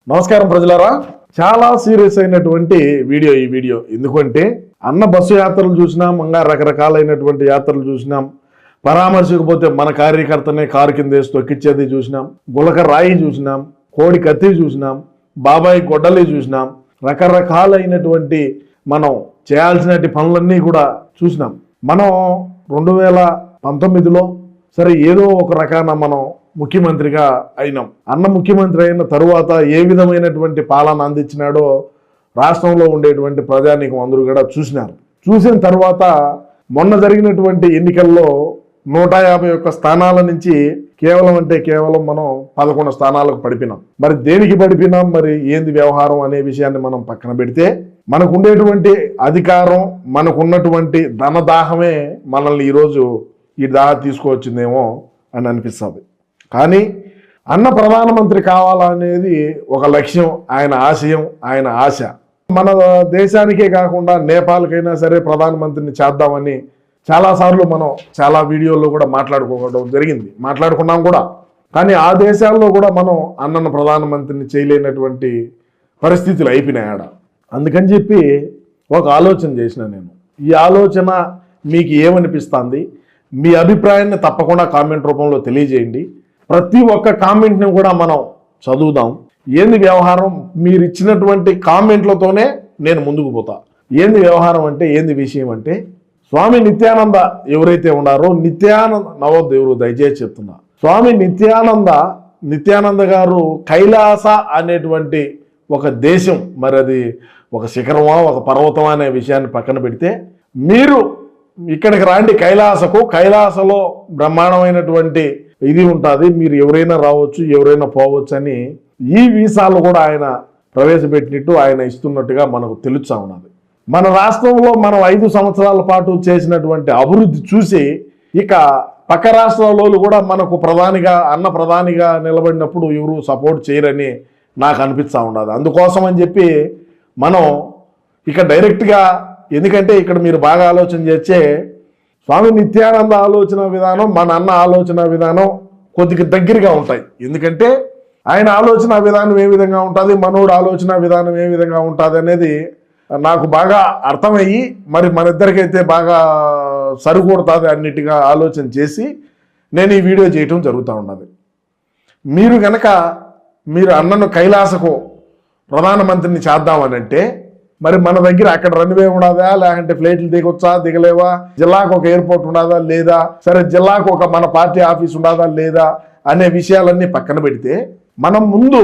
నమస్కారం ప్రజలారా, చాలా సీరియస్ అయినటువంటి వీడియో ఈ వీడియో. ఎందుకంటే అన్న బస్సు యాత్రలు చూసినాం, ఇంకా రకరకాలైనటువంటి యాత్రలు చూసినాం. పరామర్శకు పోతే మన కార్యకర్తనే కారు కింద వేసి తొక్కిచ్చేది చూసినాం, గులక రాయి చూసినాం, కోడి కత్తి చూసినాం, బాబాయ్ గొడ్డలి చూసినాం. రకరకాలైనటువంటి మనం చేయాల్సిన పనులన్నీ కూడా చూసినాం. మనం 2019లో సరే ఏదో ఒక రకాన మనం ముఖ్యమంత్రిగా అయినాం. అన్న ముఖ్యమంత్రి అయిన తరువాత ఏ విధమైనటువంటి పాలన అందించినాడో రాష్ట్రంలో ఉండేటువంటి ప్రజానీకం అందరూ కూడా చూసినారు. చూసిన తర్వాత మొన్న జరిగినటువంటి ఎన్నికల్లో 151 స్థానాల నుంచి కేవలం మనం 11 స్థానాలకు పడిపోయినాం. మరి దేనికి పడిపోయినాం, మరి ఏంది వ్యవహారం అనే విషయాన్ని మనం పక్కన పెడితే, మనకు ఉండేటువంటి అధికారం, మనకున్నటువంటి ధనదాహమే మనల్ని ఈరోజు ఈ దాహ తీసుకువచ్చిందేమో అని అనిపిస్తుంది. కానీ అన్న ప్రధానమంత్రి కావాలనేది ఒక లక్ష్యం, ఆయన ఆశయం, ఆయన ఆశ. మన దేశానికే కాకుండా నేపాల్కైనా సరే ప్రధానమంత్రిని చేద్దామని చాలాసార్లు మనం చాలా వీడియోల్లో కూడా మాట్లాడుకోవడం జరిగింది, మాట్లాడుకున్నాం కూడా. కానీ ఆ దేశాల్లో కూడా మనం అన్నను ప్రధానమంత్రిని చేయలేనటువంటి పరిస్థితులు అయిపోయినాయి ఆడ. అందుకని చెప్పి ఒక ఆలోచన చేసిన నేను. ఈ ఆలోచన మీకు ఏమనిపిస్తుంది, మీ అభిప్రాయాన్ని తప్పకుండా కామెంట్ రూపంలో తెలియజేయండి. ప్రతి ఒక్క కామెంట్ని కూడా మనం చదువుదాం. ఏంది వ్యవహారం, మీరు ఇచ్చినటువంటి కామెంట్లతోనే నేను ముందుకు పోతా. ఏంది వ్యవహారం అంటే, ఏంది విషయం అంటే, స్వామి నిత్యానంద ఎవరైతే ఉన్నారో, నిత్యానంద నవోదేవుడు దయచేసి చెప్తున్నా, స్వామి నిత్యానంద గారు కైలాస అనేటువంటి ఒక దేశం, మరి అది ఒక శిఖరమా ఒక పర్వతమా అనే విషయాన్ని పక్కన పెడితే, మీరు ఇక్కడికి రాండి కైలాసలో బ్రహ్మాండమైనటువంటి ఇది ఉంటుంది, మీరు ఎవరైనా రావచ్చు ఎవరైనా పోవచ్చు అని ఈ వీసాలు కూడా ఆయన ప్రవేశపెట్టినట్టు ఆయన ఇస్తున్నట్టుగా మనకు తెలుస్తా ఉన్నది. మన రాష్ట్రంలో మనం 5 సంవత్సరాల పాటు చేసినటువంటి అభివృద్ధి చూసి ఇక పక్క రాష్ట్రాల్లో కూడా మనకు అన్న ప్రధానిగా నిలబడినప్పుడు ఎవరు సపోర్ట్ చేయరని నాకు అనిపిస్తూ ఉన్నది. అందుకోసం అని చెప్పి మనం ఇక డైరెక్ట్గా, ఎందుకంటే ఇక్కడ మీరు బాగా ఆలోచన చేస్తే స్వామి నిత్యానంద ఆలోచన విధానం, మన అన్న ఆలోచన విధానం కొద్దిగా దగ్గరగా ఉంటాయి. ఎందుకంటే ఆయన ఆలోచన విధానం ఏ విధంగా ఉంటుంది, మనోడు ఆలోచన విధానం ఏ విధంగా ఉంటుంది అనేది నాకు బాగా అర్థమయ్యి, మరి మన ఇద్దరికైతే బాగా సరికూడుతుంది అన్నిటిగా ఆలోచన చేసి నేను ఈ వీడియో చేయటం జరుగుతూ ఉన్నది. మీరు కనుక మీరు అన్నను కైలాసకు ప్రధానమంత్రిని చేద్దామని అంటే, మరి మన దగ్గర అక్కడ రన్వే ఉండదా, లేకంటే ఫ్లైట్లు దిగొచ్చా దిగలేవా, జిల్లాకు ఒక ఎయిర్పోర్ట్ ఉండదా లేదా, సరే జిల్లాకు ఒక మన పార్టీ ఆఫీస్ ఉండదా లేదా అనే విషయాలన్నీ పక్కన పెడితే, మనం ముందు